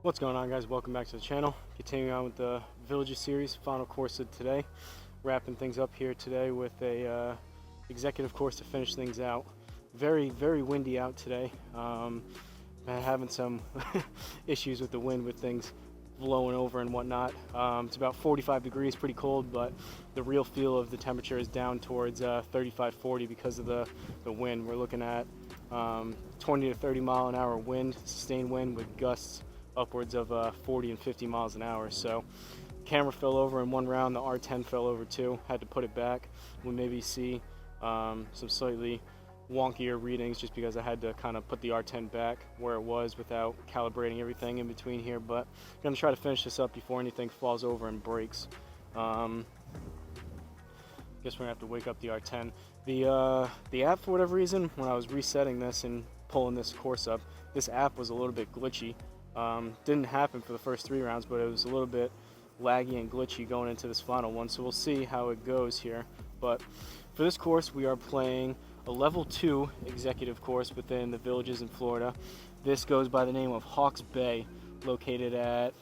What's going on, guys? Welcome back to the channel. Continuing on with the Villages series, final course of today. Wrapping things up here today with a executive course to finish things out. Very windy out today. Having some issues with the wind, with things blowing over and whatnot. It's about 45 degrees, pretty cold, but the real feel of the temperature is down towards 35, 40 because of the wind. We're looking at 20 to 30 mile an hour wind, sustained wind with gusts upwards of 40 and 50 miles an hour. So camera fell over in one round, the R10 fell over too, had to put it back. We'll maybe see some slightly wonkier readings just because I had to kind of put the R10 back where it was without calibrating everything in between here, but I'm going to try to finish this up before anything falls over and breaks. Guess we're going to have to wake up the R10. The app, for whatever reason, when I was resetting this and pulling this course up, this app was a little bit glitchy. Didn't happen for the first 3 rounds, but it was a little bit laggy and glitchy going into this final one, so we'll see how it goes here. But for this course, we are playing a level 2 executive course within the Villages in Florida. This goes by the name of Hawks Bay, located at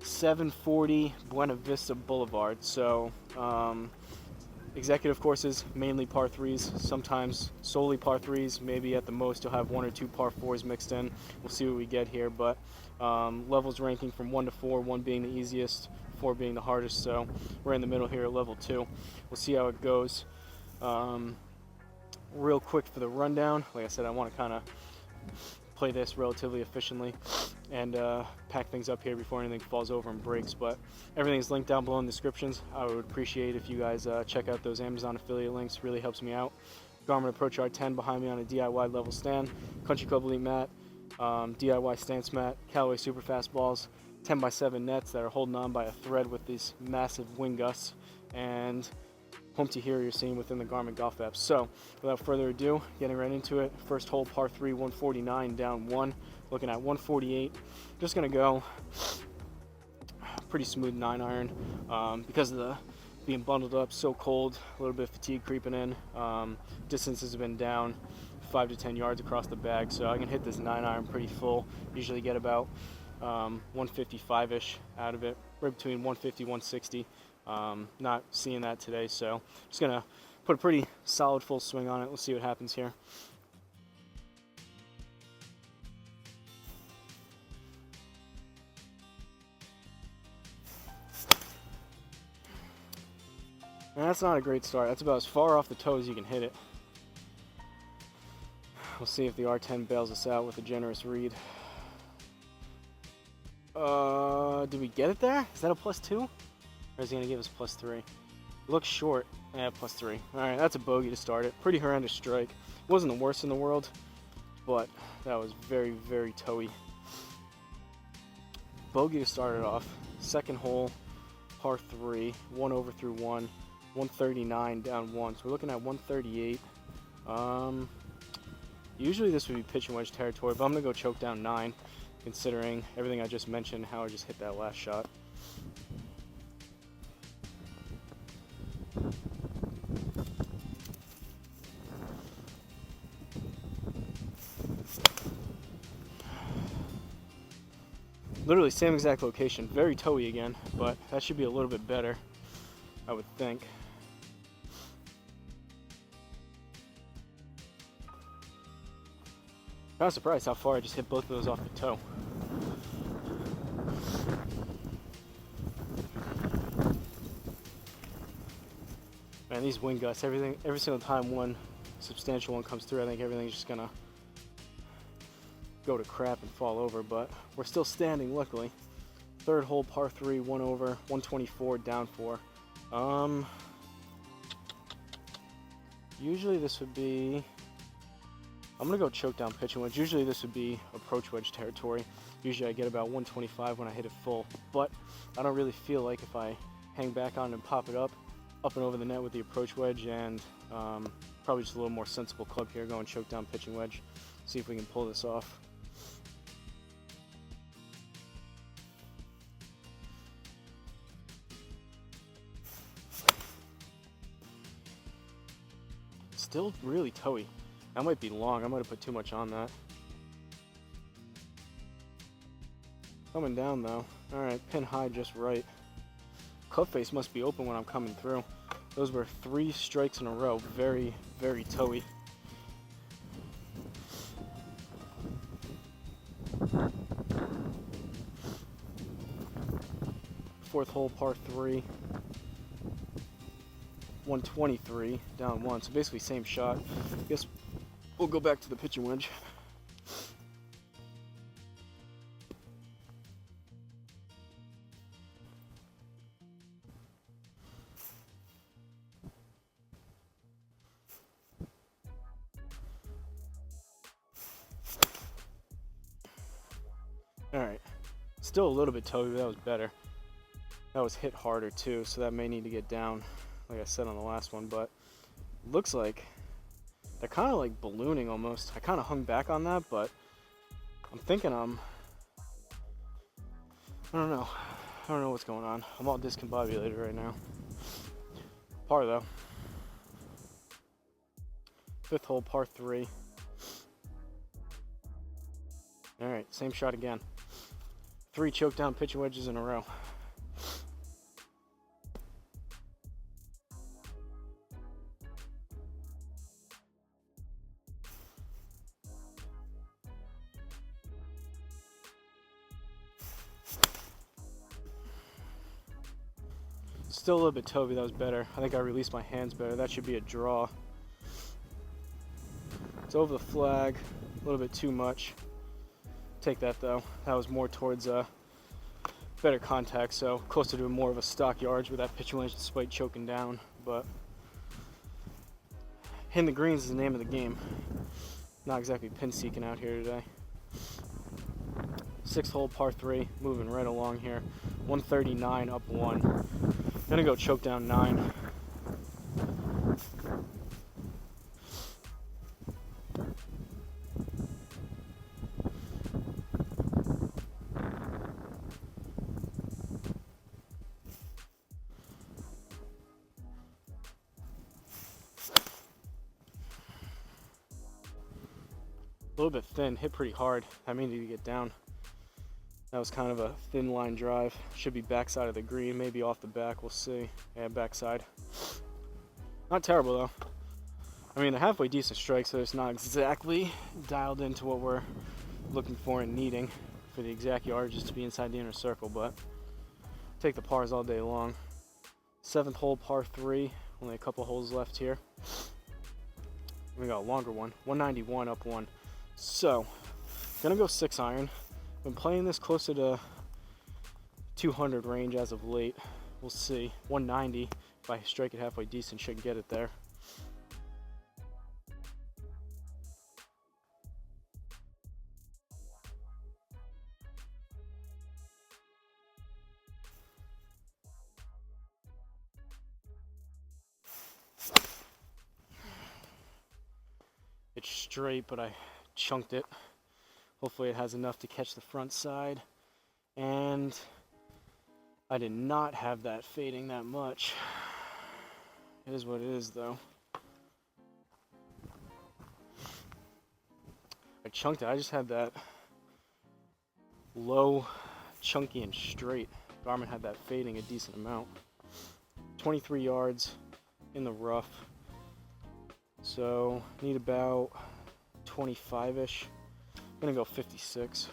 740 Buena Vista Boulevard. So executive courses, mainly par 3s, sometimes solely par 3s, maybe at the most you'll have 1 or 2 par 4s mixed in. We'll see what we get here, but levels ranking from 1 to 4, 1 being the easiest, 4 being the hardest, so we're in the middle here at level 2. We'll see how it goes. Real quick for the rundown, like I said, I want to kind of play this relatively efficiently and pack things up here before anything falls over and breaks, but everything's linked down below in the descriptions. I would appreciate if you guys check out those Amazon affiliate links, really helps me out. Garmin Approach R10 behind me on a DIY level stand, Country Club Elite mat, DIY stance mat, Callaway super fast balls, 10x7 nets that are holding on by a thread with these massive wind gusts, and home to here you're seeing within the Garmin golf app. So without further ado, getting right into it. First hole, par 3, 149 down 1, looking at 148. Just gonna go pretty smooth 9-iron because of the being bundled up, so cold, a little bit of fatigue creeping in. Distances have been down 5 to 10 yards across the bag, so I can hit this 9-iron pretty full. Usually get about 155-ish out of it, right between 150 160. Not seeing that today, so just gonna put a pretty solid full swing on it. Let's see what happens here. And that's not a great start. That's about as far off the toe as you can hit it. We'll see if the R10 bails us out with a generous read. Did we get it there? Is that a +2? Or is he going to give us +3? It looks short. Yeah, +3. Alright, that's a bogey to start it. Pretty horrendous strike. It wasn't the worst in the world, but that was very toey. Bogey to start it off. Second hole, par 3, 1 over through 1, 139 down 1. So we're looking at 138. Usually this would be pitch and wedge territory, but I'm going to go choke down 9, considering everything I just mentioned, how I just hit that last shot. Literally same exact location, very toey again, but that should be a little bit better, I would think. Kind of surprised how far I just hit both of those off the toe. Man, these wind gusts, every single time one substantial one comes through, I think everything's just gonna go to crap and fall over, but we're still standing, luckily. Third hole, par 3, 1 over, 124 down 4. Usually this would be, I'm gonna go choke down pitch and wedge. Usually this would be approach wedge territory. Usually I get about 125 when I hit it full, but I don't really feel like if I hang back on and pop it up and over the net with the approach wedge, and probably just a little more sensible club here, going choke down pitch and wedge. See if we can pull this off. Still really toey. That might be long. I might have put too much on that. Coming down though. Alright, pin high just right. Club face must be open when I'm coming through. Those were 3 strikes in a row. Very, very toey. Fourth hole, par 3. 123, down 1. So basically same shot. Guess we'll go back to the pitching wedge. Alright, still a little bit toey, but that was better. That was hit harder too, so that may need to get down, like I said on the last one, but looks like they're kind of like ballooning almost. I kind of hung back on that, but I'm thinking I don't know. I don't know what's going on. I'm all discombobulated right now. Par though. Fifth hole, par 3. Alright, same shot again. 3 choke down pitching wedges in a row. Still a little bit toey, that was better. I think I released my hands better. That should be a draw. It's over the flag, a little bit too much. Take that though. That was more towards better contact, so closer to more of a stock yards with that pitching wedge despite choking down. But hitting the greens is the name of the game. Not exactly pin seeking out here today. Sixth hole, par 3, moving right along here. 139 up 1. Gonna go choke down 9. A little bit thin, hit pretty hard. I may need to get down. That was kind of a thin line drive. Should be backside of the green, maybe off the back, we'll see. Yeah, backside. Not terrible though. I mean, a halfway decent strike, so it's not exactly dialed into what we're looking for and needing for the exact yardages to be inside the inner circle, but take the pars all day long. Seventh hole, par 3, only a couple holes left here. We got a longer one, 191 up 1. So, gonna go 6 iron. Been playing this closer to 200 range as of late. We'll see. 190, if I strike it halfway decent, should get it there. It's straight, but I chunked it. Hopefully it has enough to catch the front side. And I did not have that fading that much. It is what it is though. I chunked it. I just had that low, chunky, and straight. Garmin had that fading a decent amount. 23 yards in the rough. So need about 25-ish. I'm gonna go 56.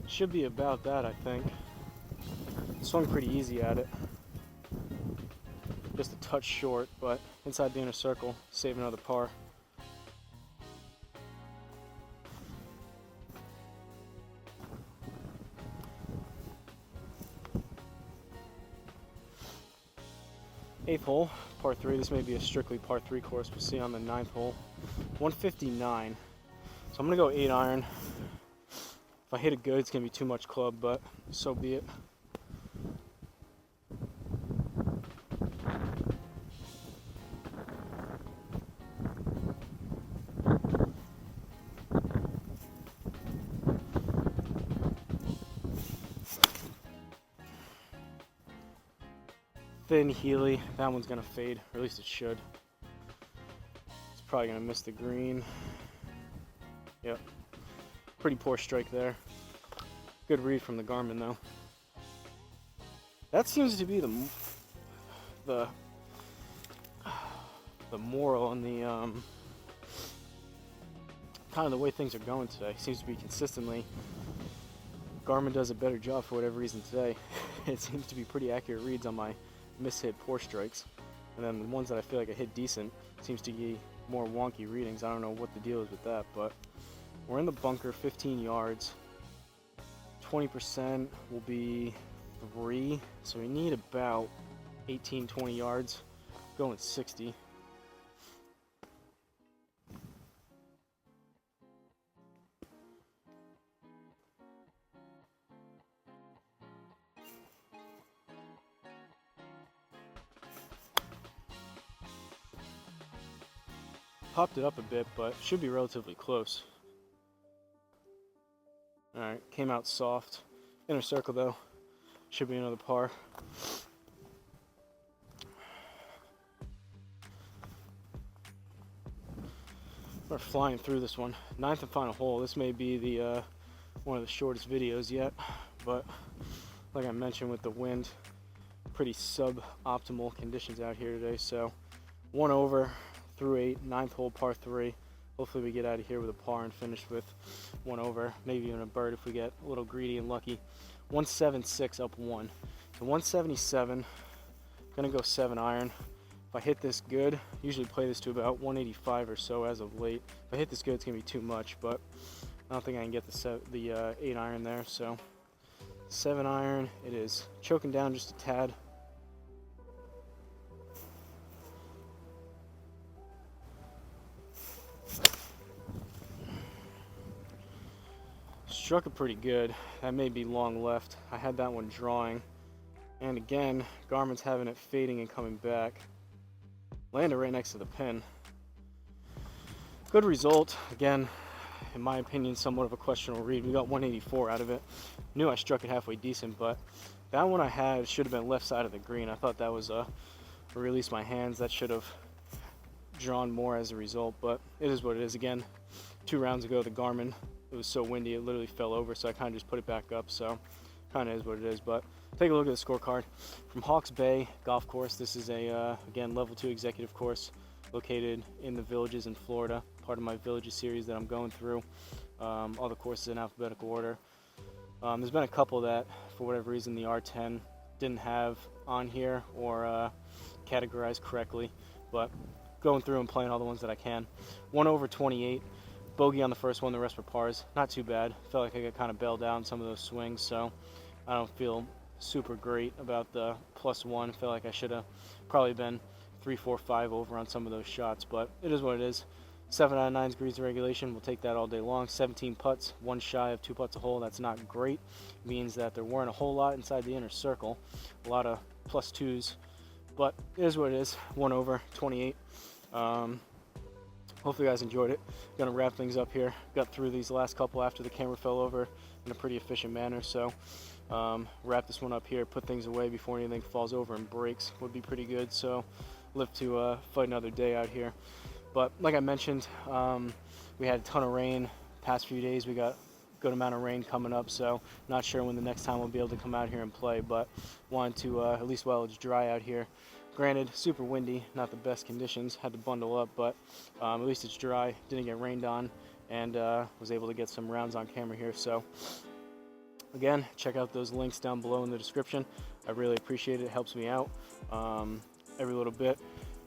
Should be about that, I think. Swung pretty easy at it. Just a touch short, but inside the inner circle, save another par. Eighth hole, par 3. This may be a strictly par 3 course. We'll see on the 9th hole. 159. So I'm gonna go 8 iron. If I hit it good, it's gonna be too much club, but so be it. thin Healy. That one's gonna fade, or at least it should. It's probably gonna miss the green. Yep, pretty poor strike there. Good read from the Garmin though. That seems to be the moral on the kind of the way things are going today. Seems to be consistently Garmin does a better job for whatever reason today. It seems to be pretty accurate reads on my mishit poor strikes, and then the ones that I feel like I hit decent seems to be more wonky readings. I don't know what the deal is with that, but we're in the bunker, 15 yards. 20% will be 3, so we need about 18-20 yards. Going 60. Popped it up a bit, but should be relatively close. Alright, came out soft. Inner circle though, should be another par. We're flying through this one. 9th and final hole. This may be the one of the shortest videos yet, but like I mentioned with the wind, pretty suboptimal conditions out here today. So 1 over through 8, 9th hole par 3. Hopefully we get out of here with a par and finish with 1 over, maybe even a bird if we get a little greedy and lucky. 176 up 1. So 177, gonna go 7 iron. If I hit this good, usually play this to about 185 or so as of late. If I hit this good, it's gonna be too much, but I don't think I can get the 8 iron there. So 7 iron it is. Choking down just a tad. Struck it pretty good. That may be long left. I had that one drawing. And again, Garmin's having it fading and coming back. Landed right next to the pin. Good result. Again, in my opinion, somewhat of a questionable read. We got 184 out of it. Knew I struck it halfway decent, but that one I had should have been left side of the green. I thought that was a release my hands. That should have drawn more as a result, but it is what it is. Again, 2 rounds ago, the Garmin, it was so windy it literally fell over, so I kind of just put it back up. So kind of is what it is. But take a look at the scorecard from Hawks Bay Golf Course. This is a again level 2 executive course located in the Villages in Florida, part of my Villages series that I'm going through. All the courses in alphabetical order. There's been a couple that for whatever reason the R10 didn't have on here or categorized correctly, but going through and playing all the ones that I can. 1 over 28. Bogey on the first one, the rest were pars. Not too bad. Felt like I got kind of bailed out in some of those swings, so I don't feel super great about the +1. Felt like I should have probably been 3, 4, 5 over on some of those shots, but it is what it is. 7 out of 9 greens in regulation. We'll take that all day long. 17 putts, 1 shy of 2 putts a hole. That's not great. Means that there weren't a whole lot inside the inner circle. A lot of +2s, but it is what it is. 1 over 28. Hopefully you guys enjoyed it. Gonna wrap things up here. Got through these last couple after the camera fell over in a pretty efficient manner. So wrap this one up here, put things away before anything falls over and breaks would be pretty good. So live to fight another day out here. But like I mentioned, we had a ton of rain past few days. We got a good amount of rain coming up, so not sure when the next time we'll be able to come out here and play, but wanted to at least while it's dry out here. Granted, super windy, not the best conditions, had to bundle up, but at least it's dry, didn't get rained on, and was able to get some rounds on camera here. So again, check out those links down below in the description. I really appreciate it. It helps me out every little bit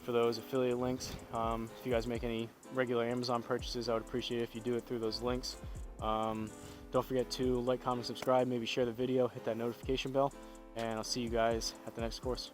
for those affiliate links. If you guys make any regular Amazon purchases, I would appreciate it if you do it through those links. Don't forget to like, comment, subscribe, maybe share the video, hit that notification bell, and I'll see you guys at the next course.